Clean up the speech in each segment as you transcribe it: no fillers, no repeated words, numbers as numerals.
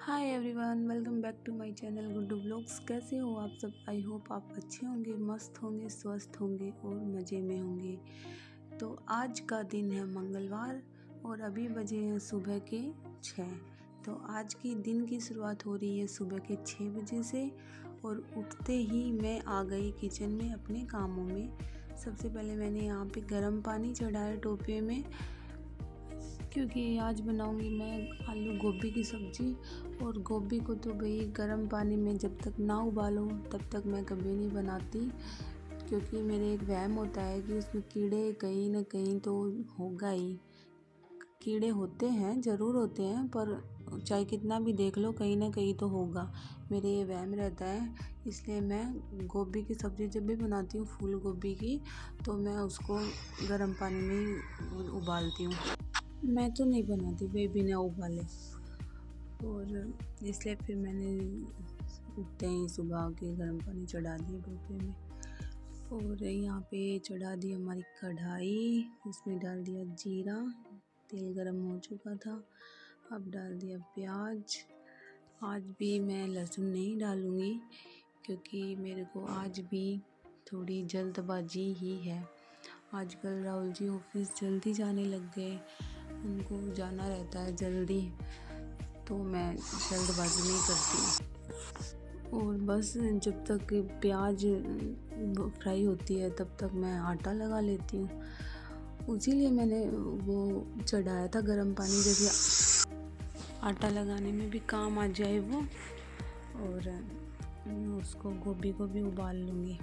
Hi everyone, welcome back to my channel Guddu vlogs. कैसे हो आप सब? आई होप आप अच्छे होंगे, मस्त होंगे, स्वस्थ होंगे और मज़े में होंगे। तो आज का दिन है मंगलवार और अभी बजे हैं सुबह के 6। तो आज की दिन की शुरुआत हो रही है सुबह के 6 बजे से और उठते ही मैं आ गई किचन में अपने कामों में। सबसे पहले मैंने यहाँ पे गर्म पानी चढ़ाया टोपे में, क्योंकि आज बनाऊंगी मैं आलू गोभी की सब्ज़ी। और गोभी को तो भाई गर्म पानी में जब तक ना उबालो तब तक मैं कभी नहीं बनाती, क्योंकि मेरे एक वहम होता है कि उसमें कीड़े कहीं ना कहीं तो होगा ही। कीड़े होते हैं, ज़रूर होते हैं, पर चाहे कितना भी देख लो कहीं ना कहीं तो होगा, मेरे ये वहम रहता है। इसलिए मैं गोभी की सब्ज़ी जब भी बनाती हूँ, फूल गोभी की, तो मैं उसको गर्म पानी में ही उबालती हूँ। मैं तो नहीं बनाती भाई बिना उबाले। और इसलिए फिर मैंने उठते ही सुबह के गर्म पानी चढ़ा दिया टोपे में और यहाँ पे चढ़ा दी हमारी कढ़ाई। उसमें डाल दिया जीरा, तेल गरम हो चुका था। अब डाल दिया प्याज। आज भी मैं लहसुन नहीं डालूँगी, क्योंकि मेरे को आज भी थोड़ी जल्दबाजी ही है। आजकल राहुल जी ऑफिस जल्दी जाने लग गए, उनको जाना रहता है जल्दी, तो मैं जल्दबाजी नहीं करती। और बस जब तक प्याज फ्राई होती है तब तक मैं आटा लगा लेती हूँ। इसीलिए मैंने वो चढ़ाया था गर्म पानी, जैसे आटा लगाने में भी काम आ जाए वो। और उसको गोभी को भी उबाल लूँगी।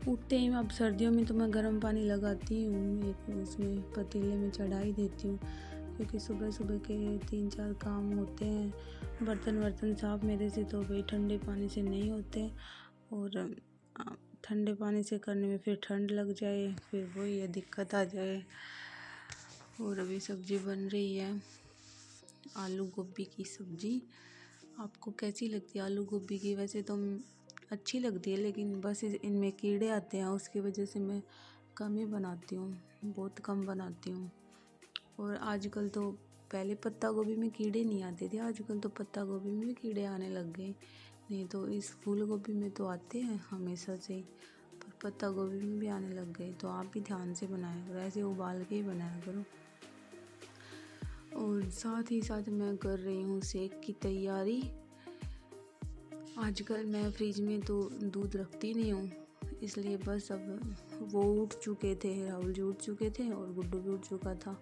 उठते ही अब सर्दियों में तो मैं गर्म पानी लगाती हूँ, एक उसमें पतीले में चढ़ा ही देती हूँ, क्योंकि सुबह सुबह के 3-4 काम होते हैं। बर्तन साफ मेरे से तो भाई ठंडे पानी से नहीं होते, और ठंडे पानी से करने में फिर ठंड लग जाए, फिर वही है दिक्कत आ जाए। और अभी सब्ज़ी बन रही है आलू गोभी की सब्ज़ी। आपको कैसी लगती है आलू गोभी की? वैसे तो अच्छी लगती है, लेकिन बस इनमें कीड़े आते हैं, उसकी वजह से मैं कम ही बनाती हूँ, बहुत कम बनाती हूँ। और आजकल तो, पहले पत्ता गोभी में कीड़े नहीं आते थे, आजकल तो पत्ता गोभी में भी कीड़े आने लग गए। नहीं तो इस फूल गोभी में तो आते हैं हमेशा से, पर पत्ता गोभी में भी आने लग गए। तो आप भी ध्यान से बनाया करो, ऐसे उबाल के ही बनाया करो। और साथ ही साथ मैं कर रही हूँ सेक की तैयारी। आजकल मैं फ्रिज में तो दूध रखती नहीं हूँ, इसलिए बस अब वो उठ चुके थे, राहुल जी उठ चुके थे और गुड्डू भी उठ चुका था।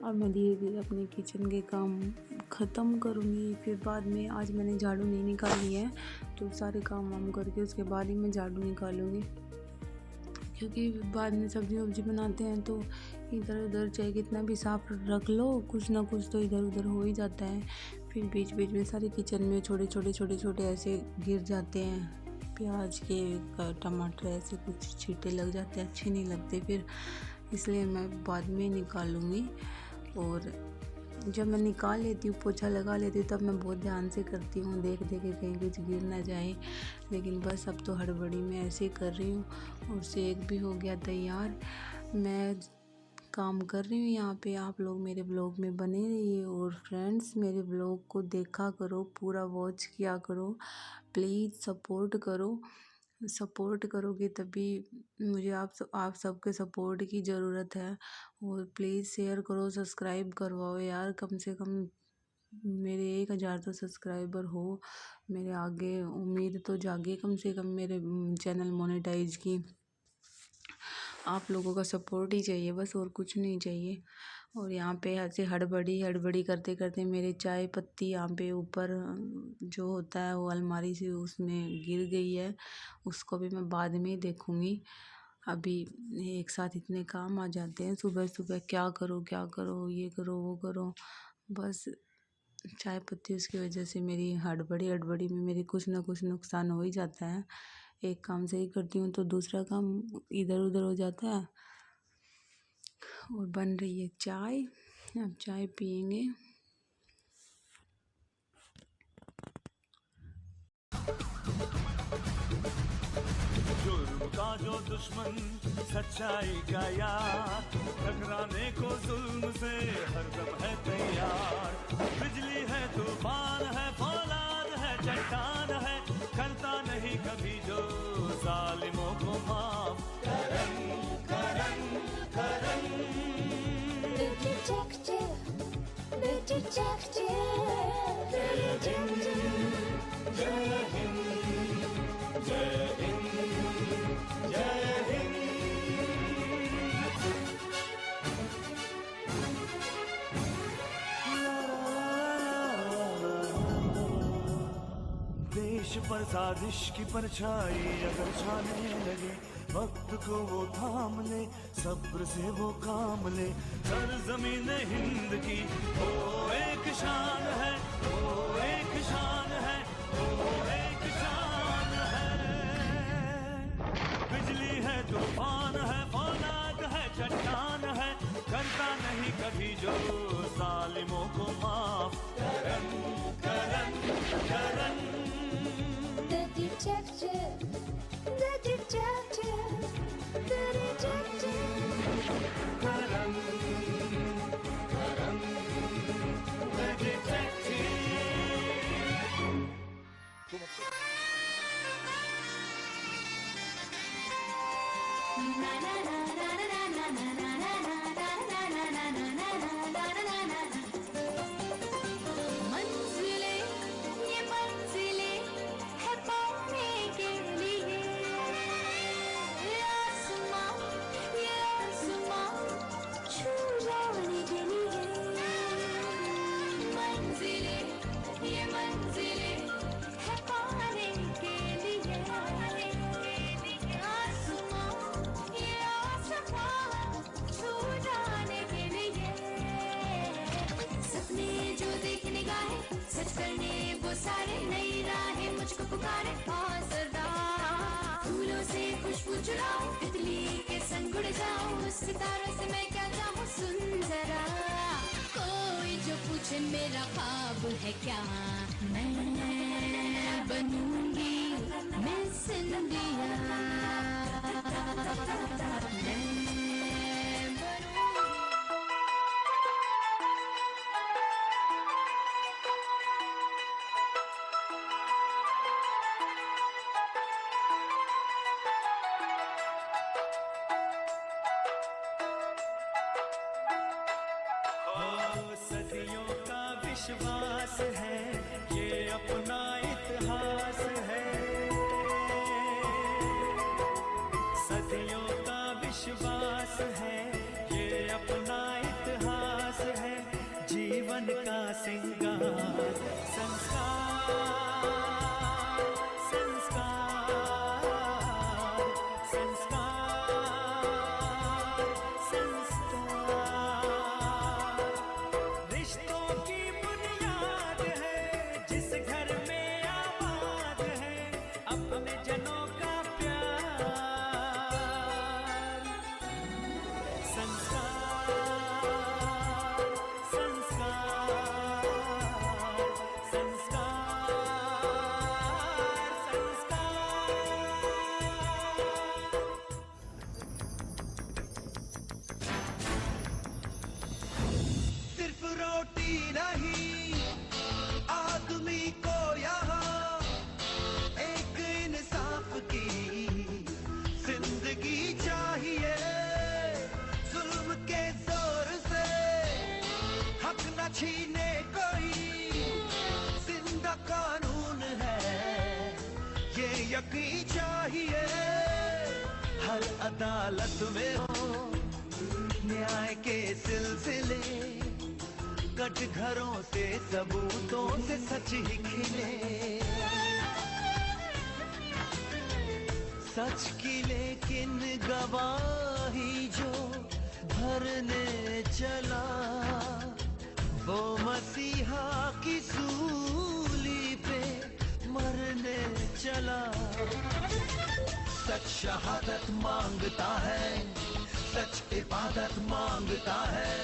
अब मैं धीरे धीरे अपने किचन के काम ख़त्म करूँगी। फिर बाद में, आज मैंने झाड़ू नहीं निकाली है, तो सारे काम वाम करके उसके बाद ही मैं झाड़ू निकालूँगी, क्योंकि बाद में सब्ज़ी वब्ज़ी बनाते हैं तो इधर उधर चाहे कितना भी साफ रख लो, कुछ ना कुछ तो इधर उधर हो ही जाता है। फिर बीच बीच में सारे किचन में छोटे ऐसे गिर जाते हैं, प्याज के, टमाटर, ऐसे कुछ छींटे लग जाते हैं, अच्छे नहीं लगते फिर, इसलिए मैं बाद में निकालूँगी। और जब मैं निकाल लेती हूँ, पोछा लगा लेती हूँ, तब मैं बहुत ध्यान से करती हूँ, देख के कहीं कुछ गिर ना जाए। लेकिन बस अब तो हड़बड़ी में ऐसे कर रही हूँ। और सेक भी हो गया तैयार। मैं काम कर रही हूँ यहाँ पे, आप लोग मेरे ब्लॉग में बने रहिए। और फ्रेंड्स, मेरे ब्लॉग को देखा करो, पूरा वॉच किया करो, प्लीज़ सपोर्ट करो। सपोर्ट करोगे तभी, मुझे आप सबके सपोर्ट की ज़रूरत है। और प्लीज़ शेयर करो, सब्सक्राइब करवाओ यार, कम से कम मेरे 1000 तो सब्सक्राइबर हो। मेरे आगे उम्मीद तो जागे कम से कम मेरे चैनल मोनेटाइज की। आप लोगों का सपोर्ट ही चाहिए बस, और कुछ नहीं चाहिए। और यहाँ पे ऐसे हड़बड़ी करते करते मेरे चाय पत्ती यहाँ पे ऊपर जो होता है वो अलमारी से उसमें गिर गई है, उसको भी मैं बाद में ही देखूँगी। अभी एक साथ इतने काम आ जाते हैं सुबह सुबह, क्या करो, ये करो वो करो, बस चाय पत्ती उसकी वजह से मेरी हड़बड़ी में मेरी कुछ ना कुछ नुकसान हो ही जाता है। एक काम सही करती हूँ तो दूसरा काम इधर उधर हो जाता है। और बन रही है चाय, अब चाय पियेंगे। जुल्म का जो दुश्मन, सच्चाई का यार, टकराने को जुल्म से हरदम है तैयार। देश पर साजिश की परछाई अगर छाने लगे, वक्त को वो थाम ले, सब्र से वो काम ले। सरजमीन हिंद की वो एक शान है, वो एक शान है, वो एक शान है। बिजली है, तूफान है, फौलाद है, चट्टान है, करता नहीं कभी जो जालिमों को माफ। करन करन करन The detective, the detective, the detective. Karan, Karan, the detective. Na na na na na na na na na na na na na na na na na na. मंजिलें ये मंजिलें है पाने के लिए, ये आसमां छू जाने के लिए। मंजिलें ये मंजिलें है पाने के लिए, आसमां छू जाने के लिए। सपने जो देखने गाहे, सच करने वो सारे, नई राहें मुझको पुकारे। हौसला फूलों से खुशबू चुराऊं, तितली के संग उड़ जाऊं, सितारों से मैं क्या चाहूं। सुन जरा कोई जो पूछे मेरा ख्वाब है क्या, मैं बनूंगी मिस इंडिया। सदियों का विश्वास है, ये अपना इतिहास है। सदियों का विश्वास है, ये अपना इतिहास है। जीवन का सिंगार संस्कार, संस्कार, संस्कार, संस्कार। रिश्तों की बुनियाद है, जिस घर में आबाद है अपने जनों का प्यार। संस्कार, संस्कार, संस्कार, संस्कार। सिर्फ रोटी नहीं आदमी को यहाँ, एक इंसाफ की जिंदगी चाहिए। जुल्म के जोर से हक न छीने कोई, जिंदा कानून है ये यकीन चाहिए। हर अदालत में हो न्याय के सिलसिले, कटघरों से सबूतों से सच ही खिले। सच की लेकिन गवाही जो भरने चला, वो मसीहा की सूली पे मरने चला। सच शहादत मांगता है, सच इबादत मांगता है।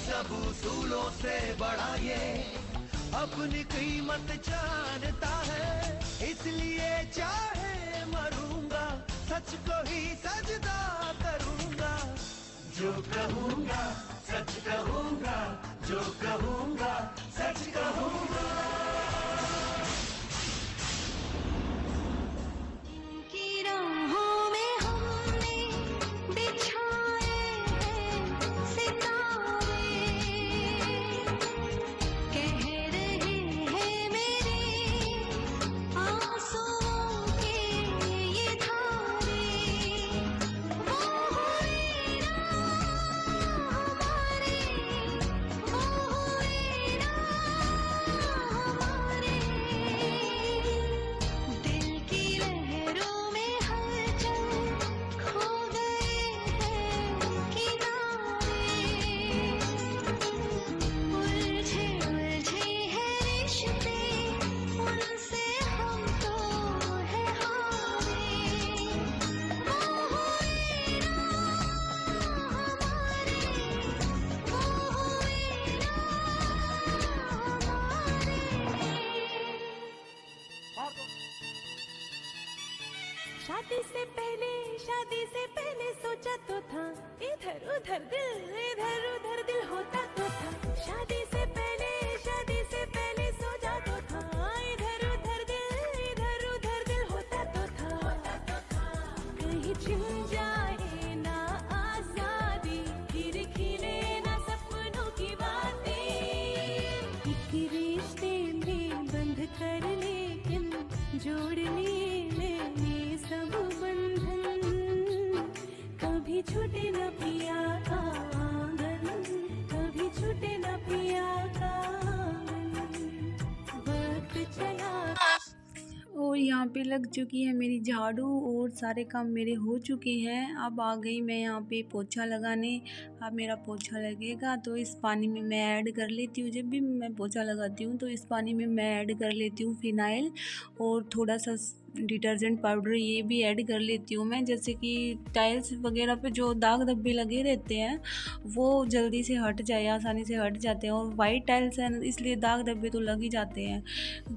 सब उसूलों से बड़ा ये अपनी कीमत जानता है। इसलिए चाहे मरूंगा, सच को ही सजदा करूंगा। जो कहूंगा सच कहूंगा, जो कहूंगा सच कहूंगा। की राहों में हमने बिछाए हैं सितारे, शादी से पहले सोचा तो था, इधर उधर दिल होता तो था। शादी से पहले सोचा तो था, इधर उधर दिल होता तो था। कहीं छिन जाए ना आजादी, फिर खिले ना सपनों की बातें। एक रिश्ते में बंध कर लेकिन जोड़ने लेने सब बंधन, कभी छूटे न पिया का आंगन, कभी छूटे न पिया का आंगन। वक्त चला और यहाँ पे लग चुकी है मेरी झाड़ू और सारे काम मेरे हो चुके हैं। अब आ गई मैं यहाँ पे पोछा लगाने। अब मेरा पोछा लगेगा तो इस पानी में मैं ऐड कर लेती हूँ, जब भी मैं पोछा लगाती हूँ तो इस पानी में मैं ऐड कर लेती हूँ फिनाइल और थोड़ा सा डिटर्जेंट पाउडर, ये भी ऐड कर लेती हूँ मैं, जैसे कि टाइल्स वगैरह पे जो दाग धब्बे लगे रहते हैं वो जल्दी से हट जाए, आसानी से हट जाते हैं। और वाइट टाइल्स हैं इसलिए दाग धब्बे तो लग ही जाते हैं,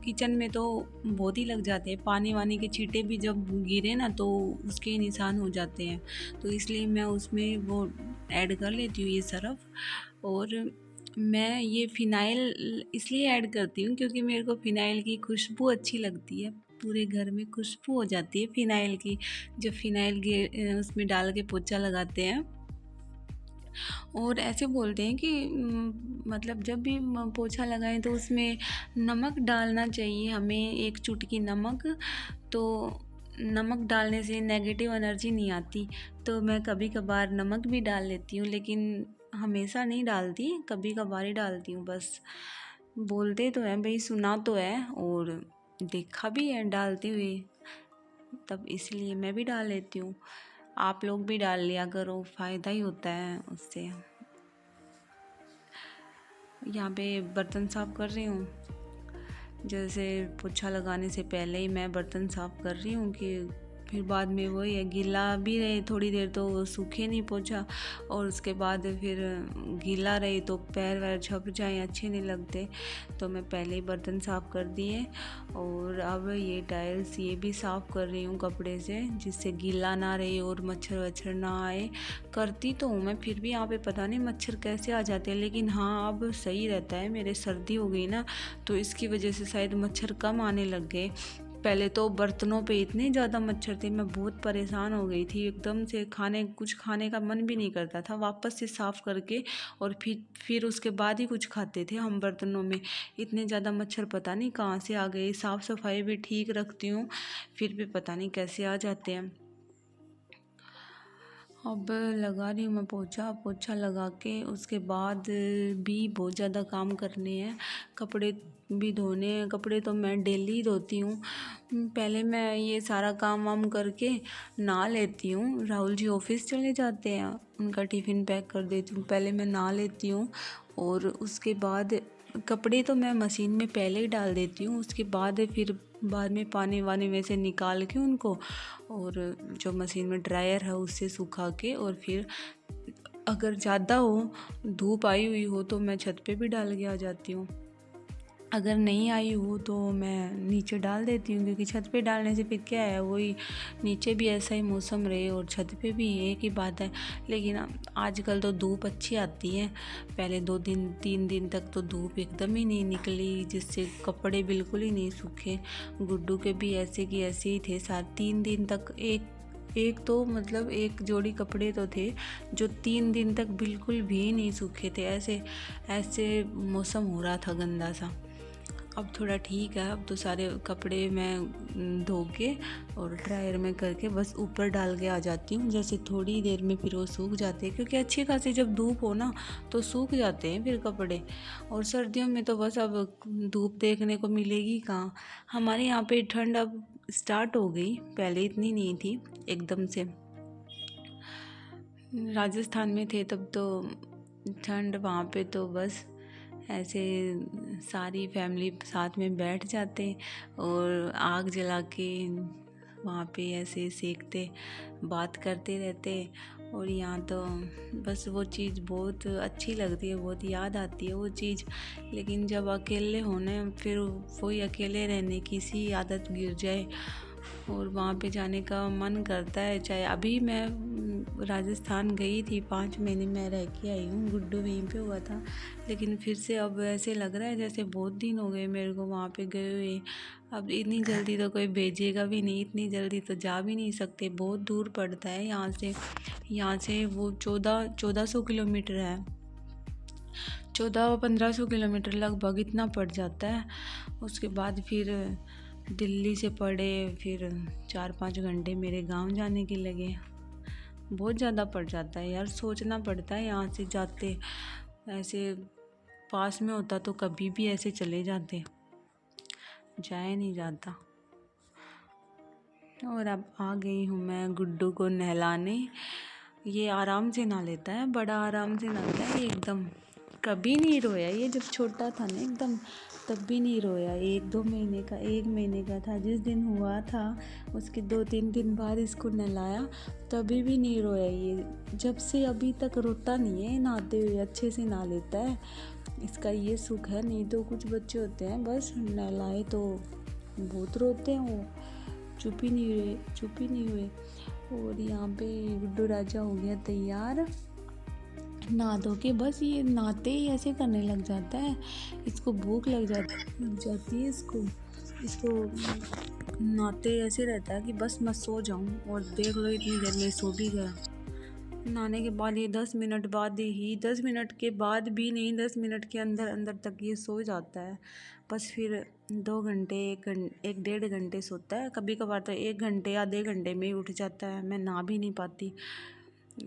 किचन में तो बहुत ही लग जाते हैं। पानी वानी के छींटे भी जब गिरे ना तो उसके निशान हो जाते हैं, तो इसलिए मैं उसमें वो ऐड कर लेती हूँ ये सरफ। और मैं ये फ़िनाइल इसलिए ऐड करती हूँ क्योंकि मेरे को फ़िनाइल की खुशबू अच्छी लगती है, पूरे घर में खुशबू हो जाती है फ़िनाइल की जब फ़िनाइल के उसमें डाल के पोछा लगाते हैं। और ऐसे बोलते हैं कि मतलब जब भी पोछा लगाएं तो उसमें नमक डालना चाहिए हमें, एक चुटकी नमक। तो नमक डालने से नेगेटिव एनर्जी नहीं आती, तो मैं कभी कभार नमक भी डाल लेती हूँ, लेकिन हमेशा नहीं डालती, कभी कभार ही डालती हूँ बस। बोलते तो हैं भाई, सुना तो है और देखा भी है डालते हुए, तब इसलिए मैं भी डाल लेती हूँ। आप लोग भी डाल लिया करो, फ़ायदा ही होता है उससे। यहाँ पे बर्तन साफ़ कर रही हूँ, जैसे पोछा लगाने से पहले ही मैं बर्तन साफ़ कर रही हूँ कि फिर बाद में वही है, गीला भी रहे थोड़ी देर तो सूखे नहीं पोछा, और उसके बाद फिर गीला रहे तो पैर वैर छप जाए, अच्छे नहीं लगते, तो मैं पहले ही बर्तन साफ़ कर दिए। और अब ये टाइल्स ये भी साफ़ कर रही हूँ कपड़े से, जिससे गीला ना रहे और मच्छर वच्छर ना आए। करती तो हूँ मैं, फिर भी यहाँ पे पता नहीं मच्छर कैसे आ जाते हैं, लेकिन हाँ अब सही रहता है। मेरे सर्दी हो गई ना तो इसकी वजह से शायद मच्छर कम आने लग गए। पहले तो बर्तनों पे इतने ज़्यादा मच्छर थे, मैं बहुत परेशान हो गई थी, एकदम से कुछ खाने का मन भी नहीं करता था वापस से साफ़ करके, और फिर उसके बाद ही कुछ खाते थे हम बर्तनों में। इतने ज़्यादा मच्छर पता नहीं कहाँ से आ गए। साफ़ सफाई भी ठीक रखती हूँ, फिर भी पता नहीं कैसे आ जाते हैं। अब लगा रही हूँ मैं पोछा लगा के उसके बाद भी बहुत ज़्यादा काम करने हैं, कपड़े भी धोने हैं। कपड़े तो मैं डेली धोती हूँ। पहले मैं ये सारा काम वाम करके नहा लेती हूँ। राहुल जी ऑफिस चले जाते हैं, उनका टिफ़िन पैक कर देती हूँ, पहले मैं नहा लेती हूँ। और उसके बाद कपड़े तो मैं मशीन में पहले ही डाल देती हूँ, उसके बाद फिर बाद में पानी वानी में से निकाल के उनको, और जो मशीन में ड्रायर है उससे सुखा के, और फिर अगर ज़्यादा हो धूप आई हुई हो तो मैं छत पे भी डाल के आ जाती हूँ। अगर नहीं आई हो तो मैं नीचे डाल देती हूँ, क्योंकि छत पे डालने से फिर क्या है, वही नीचे भी ऐसा ही मौसम रहे और छत पे भी एक ही बात है। लेकिन आजकल तो धूप अच्छी आती है, पहले 2-3 दिन तक तो धूप एकदम ही नहीं निकली, जिससे कपड़े बिल्कुल ही नहीं सूखे। गुड्डू के भी ऐसे की ऐसे ही थे, 3 दिन तक एक तो मतलब एक जोड़ी कपड़े तो थे जो 3 दिन तक बिल्कुल भी नहीं सूखे थे। ऐसे मौसम हो रहा था गंदा सा। अब थोड़ा ठीक है, अब तो सारे कपड़े मैं धो के और ड्रायर में करके बस ऊपर डाल के आ जाती हूँ, जैसे थोड़ी देर में फिर वो सूख जाते हैं, क्योंकि अच्छी खासी जब धूप हो ना तो सूख जाते हैं फिर कपड़े। और सर्दियों में तो बस अब धूप देखने को मिलेगी कहाँ। हमारे यहाँ पे ठंड अब स्टार्ट हो गई, पहले इतनी नहीं थी एकदम से। राजस्थान में थे तब तो ठंड, वहाँ पे तो बस ऐसे सारी फैमिली साथ में बैठ जाते और आग जला के वहाँ पे ऐसे सेकते, बात करते रहते। और यहाँ तो बस वो चीज़ बहुत अच्छी लगती है, बहुत याद आती है वो चीज़। लेकिन जब अकेले होने फिर वही अकेले रहने की सी आदत गिर जाए और वहाँ पे जाने का मन करता है। चाहे अभी मैं राजस्थान गई थी, 5 महीने मैं रह के आई हूँ, गुड्डू वहीं पे हुआ था, लेकिन फिर से अब ऐसे लग रहा है जैसे बहुत दिन हो गए मेरे को वहाँ पे गए हुए। अब इतनी जल्दी तो कोई भेजेगा भी नहीं, इतनी जल्दी तो जा भी नहीं सकते, बहुत दूर पड़ता है यहाँ से वो 1400 किलोमीटर है, 1400-1500 किलोमीटर लगभग इतना पड़ जाता है। उसके बाद फिर दिल्ली से पड़े, फिर 4-5 घंटे मेरे गांव जाने के लगे। बहुत ज़्यादा पड़ जाता है यार, सोचना पड़ता है यहाँ से जाते। ऐसे पास में होता तो कभी भी ऐसे चले जाते, जाया नहीं जाता। और अब आ गई हूँ मैं गुड्डू को नहलाने। ये आराम से नहा लेता है, बड़ा आराम से नहाता है एकदम। कभी नहीं रोया ये, जब छोटा था ना एकदम, तब भी नहीं रोया। 1 महीने का था जिस दिन हुआ था, उसके 2-3 दिन बाद इसको नहलाया, तभी भी नहीं रोया ये। जब से अभी तक रोता नहीं है, नहाते हुए अच्छे से नहा लेता है। इसका ये सुख है, नहीं तो कुछ बच्चे होते हैं बस नहलाए तो बहुत रोते हैं, वो चुप ही नहीं हुए। और यहाँ पे गुड्डू राजा हो गया तैयार, नहा धो के बस ये नहाते ही ऐसे करने लग जाता है। इसको भूख लग जाती है इसको नहाते ऐसे रहता है कि बस मैं सो जाऊं, और देख लो इतनी देर में सो भी गया। नहाने के बाद ये 10 मिनट बाद ही, 10 मिनट के बाद भी नहीं, 10 मिनट के अंदर तक ये सो जाता है। बस फिर 2 घंटे 1-1.5 घंटे सोता है, कभी कभार तो 1 घंटे आधे घंटे में ही उठ जाता है, मैं नहा भी नहीं पाती।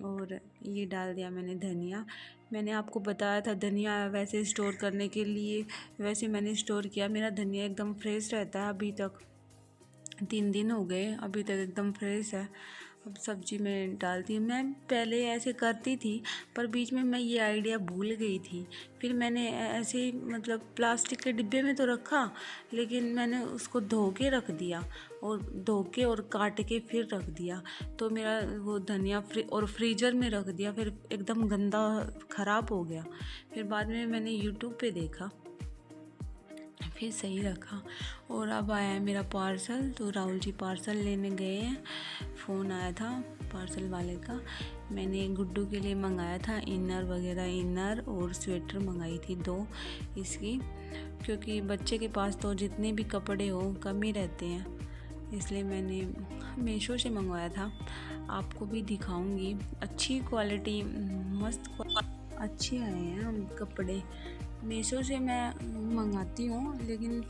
और ये डाल दिया मैंने धनिया। मैंने आपको बताया था धनिया वैसे स्टोर करने के लिए, वैसे मैंने स्टोर किया। मेरा धनिया एकदम फ्रेश रहता है, अभी तक 3 दिन हो गए, अभी तक एकदम फ्रेश है। अब सब्जी में डालती हूँ। मैं पहले ऐसे करती थी, पर बीच में मैं ये आइडिया भूल गई थी। फिर मैंने ऐसे मतलब प्लास्टिक के डिब्बे में तो रखा, लेकिन मैंने उसको धो के रख दिया, और धो के और काट के फिर रख दिया, तो मेरा वो धनिया फ्रीजर में रख दिया, फिर एकदम गंदा ख़राब हो गया। फिर बाद में मैंने यूट्यूब पे देखा, फिर सही रखा। और अब आया है मेरा पार्सल, तो राहुल जी पार्सल लेने गए हैं। फ़ोन आया था पार्सल वाले का। मैंने गुड्डू के लिए मंगाया था इनर और स्वेटर मंगाई थी 2 इसकी, क्योंकि बच्चे के पास तो जितने भी कपड़े हो कम ही रहते हैं, इसलिए मैंने मीशो से मंगवाया था। आपको भी दिखाऊंगी, अच्छी क्वालिटी, अच्छे आए हैं कपड़े। मीशो से मैं मंगाती हूँ, लेकिन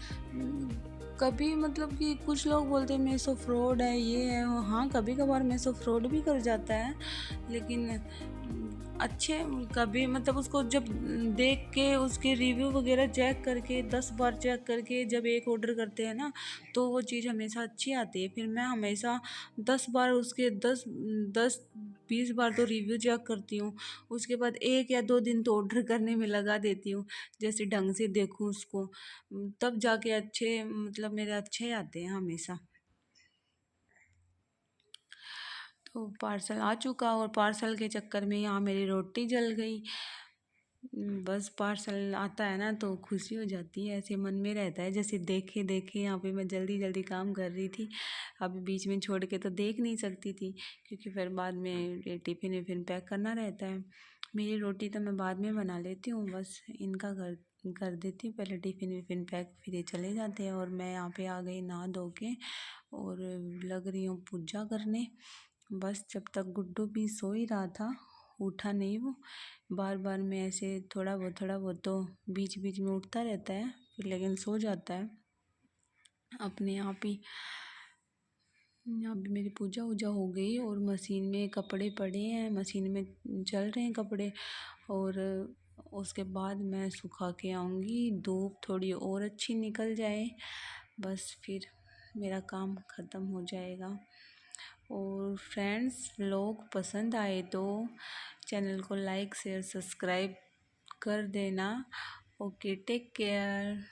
कभी मतलब कि कुछ लोग बोलते हैं मीशो फ्रॉड है, ये है। हाँ, कभी कभार मीशो फ्रॉड भी कर जाता है, लेकिन अच्छे कभी मतलब उसको जब देख के उसके रिव्यू वगैरह चेक करके 10 बार चेक करके जब एक ऑर्डर करते हैं ना, तो वो चीज़ हमेशा अच्छी आती है। फिर मैं हमेशा 10 बार उसके 10-20 बार तो रिव्यू चेक करती हूँ, उसके बाद 1 या 2 दिन तो ऑर्डर करने में लगा देती हूँ, जैसे ढंग से देखूँ उसको, तब जाके अच्छे मतलब मेरे अच्छे आते हैं हमेशा। तो पार्सल आ चुका, और पार्सल के चक्कर में यहाँ मेरी रोटी जल गई। बस पार्सल आता है ना तो खुशी हो जाती है, ऐसे मन में रहता है जैसे देखे देखे यहाँ पे मैं जल्दी जल्दी काम कर रही थी। अभी बीच में छोड़ के तो देख नहीं सकती थी, क्योंकि फिर बाद में टिफ़िन विफ़िन पैक करना रहता है। मेरी रोटी तो मैं बाद में बना लेती हूँ, बस इनका कर देती हूँ पहले टिफ़िन विफ़िन पैक, फिर ये चले जाते हैं। और मैं यहाँ पे आ गई नहा धो के, और लग रही हूँ पूजा करने। बस जब तक गुड्डू भी सो ही रहा था, उठा नहीं वो। बार बार में ऐसे थोड़ा बहुत तो बीच बीच में उठता रहता है, फिर लेकिन सो जाता है अपने आप ही। यहाँ भी मेरी पूजा वूजा हो गई, और मशीन में कपड़े पड़े हैं, मशीन में चल रहे हैं कपड़े। और उसके बाद मैं सुखा के आऊँगी, धूप थोड़ी और अच्छी निकल जाए, बस फिर मेरा काम ख़त्म हो जाएगा। और फ्रेंड्स, व्लॉग पसंद आए तो चैनल को लाइक शेयर सब्सक्राइब कर देना। Okay, take care.